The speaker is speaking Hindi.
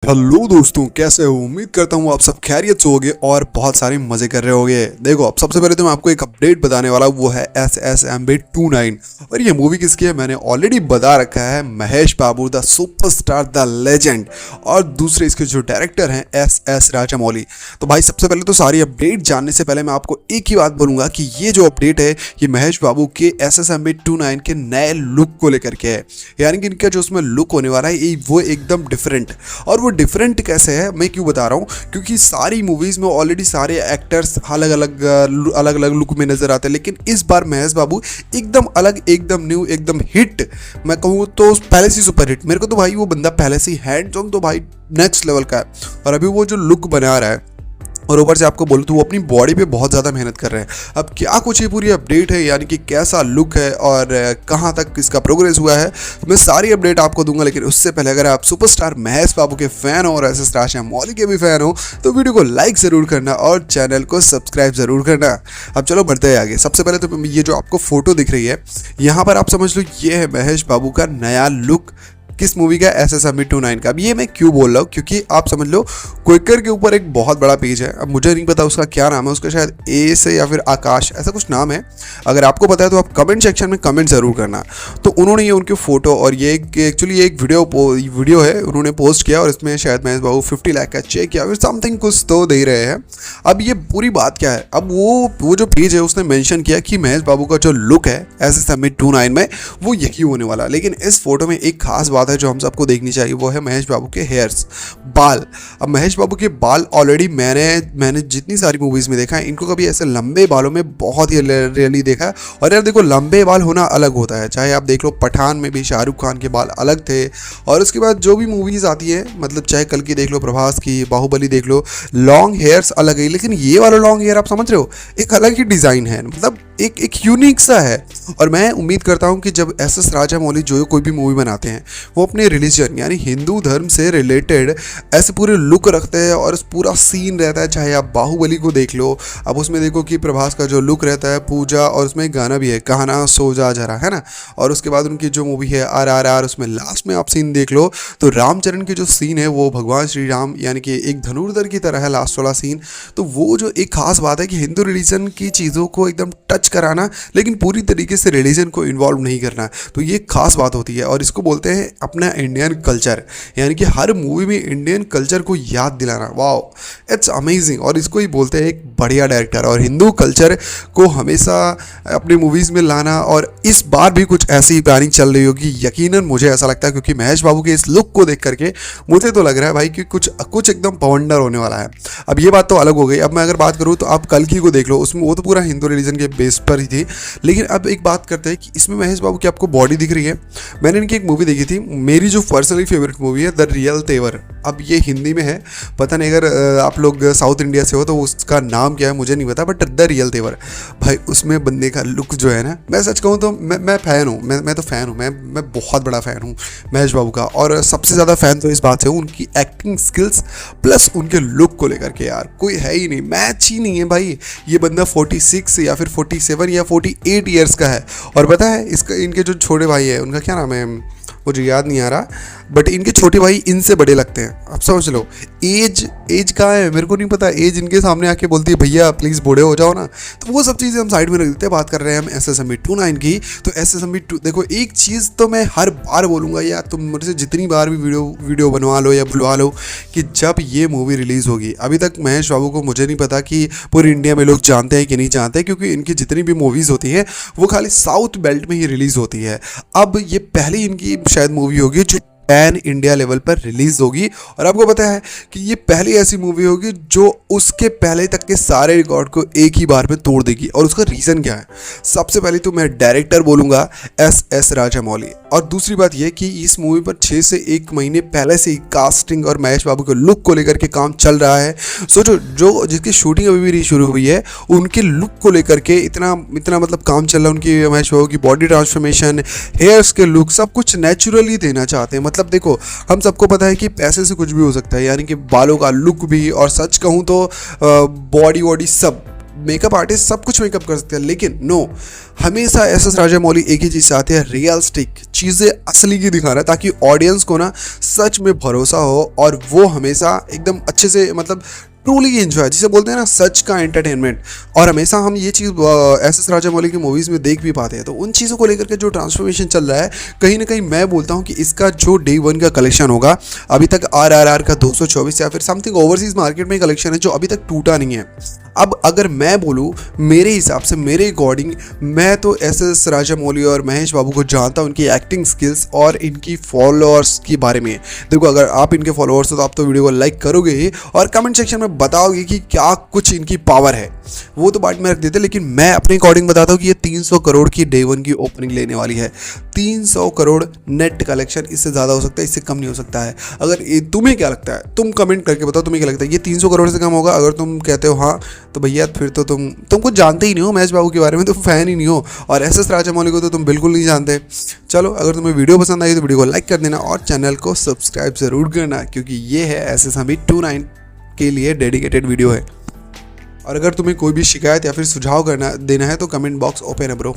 हेलो दोस्तों, कैसे हो? उम्मीद करता हूँ आप सब खैरियत से होगे और बहुत सारे मजे कर रहे होगे। देखो, अब सबसे पहले तो मैं आपको एक अपडेट बताने वाला हूँ, वो है SSMB29। और ये मूवी किसकी है मैंने ऑलरेडी बता रखा है, महेश बाबू द सुपरस्टार द लेजेंड, और दूसरे इसके जो डायरेक्टर हैं SS राजामौली। तो भाई सबसे पहले तो सारी अपडेट जानने से पहले मैं आपको एक ही बात बोलूंगा कि ये जो अपडेट है ये महेश बाबू के SSMB29 के नए लुक को लेकर के है। यानी कि इनका जो उसमें लुक होने वाला है वो एकदम डिफरेंट। और वो डिफरेंट कैसे है मैं क्यों बता रहा हूँ, क्योंकि सारी मूवीज में ऑलरेडी सारे एक्टर्स अलग अलग लुक में नजर आते हैं, लेकिन इस बार महेश बाबू एकदम अलग, एकदम न्यू, एकदम हिट। मैं कहूँ तो पहले से सुपर हिट। मेरे को तो भाई वो बंदा पहले से हैंड्स ऑन तो भाई नेक्स्ट लेवल का है। और अभी वो जो लुक बना रहा है, और ऊपर से आपको बोलूँ तो वो अपनी बॉडी पे बहुत ज़्यादा मेहनत कर रहे हैं। अब क्या कुछ ये पूरी अपडेट है, यानी कि कैसा लुक है और कहाँ तक इसका प्रोग्रेस हुआ है, मैं सारी अपडेट आपको दूंगा। लेकिन उससे पहले अगर आप सुपरस्टार महेश बाबू के फैन हो और SS राजामौली के भी फैन हो तो वीडियो को लाइक ज़रूर करना और चैनल को सब्सक्राइब ज़रूर करना। अब चलो बढ़ते हैं आगे। सबसे पहले तो ये जो आपको फोटो दिख रही है यहाँ पर, आप समझ लो ये है महेश बाबू का नया लुक। किस मूवी का? SSMB29 का। अब ये मैं क्यों बोल रहा हूँ, क्योंकि आप समझ लो क्विकर के ऊपर एक बहुत बड़ा पेज है। अब मुझे नहीं पता उसका क्या नाम है, उसका शायद ए से या फिर आकाश ऐसा कुछ नाम है। अगर आपको पता है तो आप कमेंट सेक्शन में कमेंट ज़रूर करना। तो उन्होंने ये उनके फोटो और ये एक्चुअली एक वीडियो है उन्होंने पोस्ट किया, और इसमें शायद महेश बाबू 50 लाख का चेक या फिर समथिंग कुछ तो दे रहे हैं। अब ये पूरी बात क्या है, अब वो जो पेज है उसने मेंशन किया कि महेश बाबू का जो लुक है SSMB29 में वो यही होने वाला। लेकिन इस फोटो में एक खास बात है जो हम सबको देखनी चाहिए, वो है महेश बाबू के हेयर्स, बाल। अब महेश बाबू के बाल ऑलरेडी मैंने जितनी सारी मूवीज में देखा है, इनको कभी ऐसे लंबे बालों में बहुत ही रेयरली देखा है। और यार देखो, लंबे बाल होना अलग होता है। चाहे आप देख लो पठान में भी शाहरुख खान के बाल अलग थे, और उसके बाद जो भी मूवीज आती है, मतलब चाहे कल की देख लो, प्रभास की, बाहुबली देख लो, लॉन्ग हेयर्स अलग है। लेकिन ये वाला लॉन्ग हेयर आप समझ रहे हो, एक अलग ही डिजाइन है, मतलब एक यूनिक सा है। और मैं उम्मीद करता हूँ कि जब SS राजामौली जो कोई भी मूवी बनाते हैं वो अपने रिलीजन यानी हिंदू धर्म से रिलेटेड ऐसे पूरे लुक रखते हैं और पूरा सीन रहता है। चाहे आप बाहुबली को देख लो, अब उसमें देखो कि प्रभास का जो लुक रहता है, पूजा, और उसमें एक गाना भी है, कहना सो जा जरा, है ना। और उसके बाद उनकी जो मूवी है RRR, उसमें लास्ट में आप सीन देख लो तो रामचरण की जो सीन है वो भगवान श्री राम यानी कि एक धनुर्धर की तरह है लास्ट वाला सीन। तो वो जो एक खास बात है कि हिंदू रिलीजन की चीज़ों को एकदम टच कराना, लेकिन पूरी तरीके से रिलीजन को इन्वॉल्व नहीं करना, तो ये खास बात होती है। और इसको बोलते हैं अपना इंडियन कल्चर, यानी कि हर मूवी में इंडियन कल्चर को याद दिलाना। Wow, it's amazing. और इसको ही बोलते हैं एक बढ़िया डायरेक्टर, और हिंदू कल्चर को हमेशा अपनी मूवीज़ में लाना। और इस बार भी कुछ ऐसी ही प्लानिंग चल रही होगी, यकीनन मुझे ऐसा लगता है, क्योंकि महेश बाबू के इस लुक को देख करके मुझे तो लग रहा है भाई कि कुछ एकदम पवंडर होने वाला है। अब ये बात तो अलग हो गई। अब मैं अगर बात करूँ तो आप कल्कि को देख लो, उसमें वो तो पूरा हिंदू रिलीजन के बेस पर ही थी। लेकिन अब एक बात करते हैं कि इसमें महेश बाबू की आपको बॉडी दिख रही है। मैंने इनकी एक मूवी देखी थी, मेरी जो पर्सनली फेवरेट मूवी है, द रियल तेवर। अब ये हिंदी में है, पता नहीं अगर आप लोग साउथ इंडिया से हो तो उसका नाम क्या है मुझे नहीं पता, बट द रियल तेवर भाई, उसमें बंदे का लुक जो है ना, मैं सच कहूँ तो मैं फ़ैन हूँ, मैं तो फ़ैन हूँ, मैं बहुत बड़ा फ़ैन हूँ महेश बाबू का। और सबसे ज़्यादा फ़ैन तो इस बात से हूँ उनकी एक्टिंग स्किल्स प्लस उनके लुक को लेकर के। यार कोई है ही नहीं, मैच ही नहीं है भाई। ये बंदा 46 या फिर 47 या 48 ईयर्स का है। और पता है इनके जो छोटे भाई है, उनका क्या नाम है मुझे याद नहीं आ रहा, बट इनके छोटे भाई इनसे बड़े लगते हैं। अब समझ लो एज कहाँ है मेरे को नहीं पता। एज इनके सामने आके बोलती है भैया प्लीज़ बूढ़े हो जाओ ना। तो वो सब चीज़ें हम साइड में रख देते हैं। बात कर रहे हैं हम SSMB29 की। तो SSMB2 देखो, एक चीज़ तो मैं हर बार बोलूँगा, या तुम मुझसे जितनी बार भी वीडियो बनवा लो या बुलवा लो, कि जब ये मूवी रिलीज़ होगी, अभी तक महेश बाबू को मुझे नहीं पता कि पूरी इंडिया में लोग जानते हैं कि नहीं जानते, क्योंकि इनकी जितनी भी मूवीज़ होती हैं वो खाली साउथ बेल्ट में ही रिलीज़ होती है। अब ये पहली इनकी शायद मूवी होगी जो पैन इंडिया लेवल पर रिलीज होगी। और आपको पता है कि ये पहली ऐसी मूवी होगी जो उसके पहले तक के सारे रिकॉर्ड को एक ही बार में तोड़ देगी। और उसका रीज़न क्या है? सबसे पहले तो मैं डायरेक्टर बोलूँगा SS राजामौली। और दूसरी बात यह कि इस मूवी पर 6 से 1 महीने पहले से ही कास्टिंग और महेश बाबू के लुक को लेकर के काम चल रहा है। सोचो, जो जिसकी शूटिंग अभी भी शुरू हुई है, उनके लुक को लेकर के इतना मतलब काम चल रहा है। उनकी महेश बाबू की बॉडी ट्रांसफॉर्मेशन, हेयर्स के लुक, सब कुछ नेचुरली देना चाहते हैं। मतलब देखो, हम सबको पता है कि पैसे से कुछ भी हो सकता है, यानी कि बालों का लुक भी, और सच कहूँ तो बॉडी सब मेकअप आर्टिस्ट सब कुछ मेकअप कर सकते हैं, लेकिन नो, हमेशा एस राजामौली एक ही चीज़ चाहते हैं, रियलिस्टिक चीज़ें असली की दिखाना, ताकि ऑडियंस को ना सच में भरोसा हो और वो हमेशा एकदम अच्छे से मतलब ट्रूली एंजॉय, जिसे बोलते हैं ना सच का एंटरटेनमेंट। और हमेशा हम ये चीज़ एस एस राजामौली की मूवीज़ में देख भी पाते हैं। तो उन चीज़ों को लेकर के जो ट्रांसफॉर्मेशन चल रहा है, कहीं ना कहीं मैं बोलता हूँ कि इसका जो डे 1 का कलेक्शन होगा, अभी तक RRR का 224 या फिर समथिंग ओवरसीज मार्केट में कलेक्शन है जो अभी तक टूटा नहीं है। अब अगर मैं बोलूँ मेरे हिसाब से, मेरे अकॉर्डिंग, मैं तो एस एस राजामौली और महेश बाबू को जानता हूँ, उनकी एक्टिंग स्किल्स और इनकी फॉलोअर्स के बारे में। देखो, अगर आप इनके फॉलोअर्स हो तो आप तो वीडियो को लाइक करोगे ही और कमेंट सेक्शन में बताओगे कि क्या कुछ इनकी पावर है, वो तो बात में रख देते। लेकिन मैं अपने अकॉर्डिंग बताता हूँ कि ये 300 करोड़ की डे 1 की ओपनिंग लेने वाली है। 300 करोड़ नेट कलेक्शन, इससे ज़्यादा हो सकता है, इससे कम नहीं हो सकता है। अगर तुम्हें क्या लगता है, तुम कमेंट करके बताओ तुम्हें क्या लगता है, ये 300 करोड़ से कम होगा? अगर तुम कहते हो हाँ, तो भैया फिर तो तुम कुछ जानते ही नहीं हो महेश बाबू के बारे में, तुम फैन ही नहीं हो, और एस एस राजामौली को तो तुम बिल्कुल नहीं जानते। चलो, अगर तुम्हें वीडियो पसंद आई तो वीडियो को लाइक कर देना और चैनल को सब्सक्राइब जरूर करना, क्योंकि ये है SS Ambit 29 के लिए डेडिकेटेड वीडियो है। और अगर तुम्हें कोई भी शिकायत या फिर सुझाव करना देना है तो कमेंट बॉक्स ओपन है ब्रो।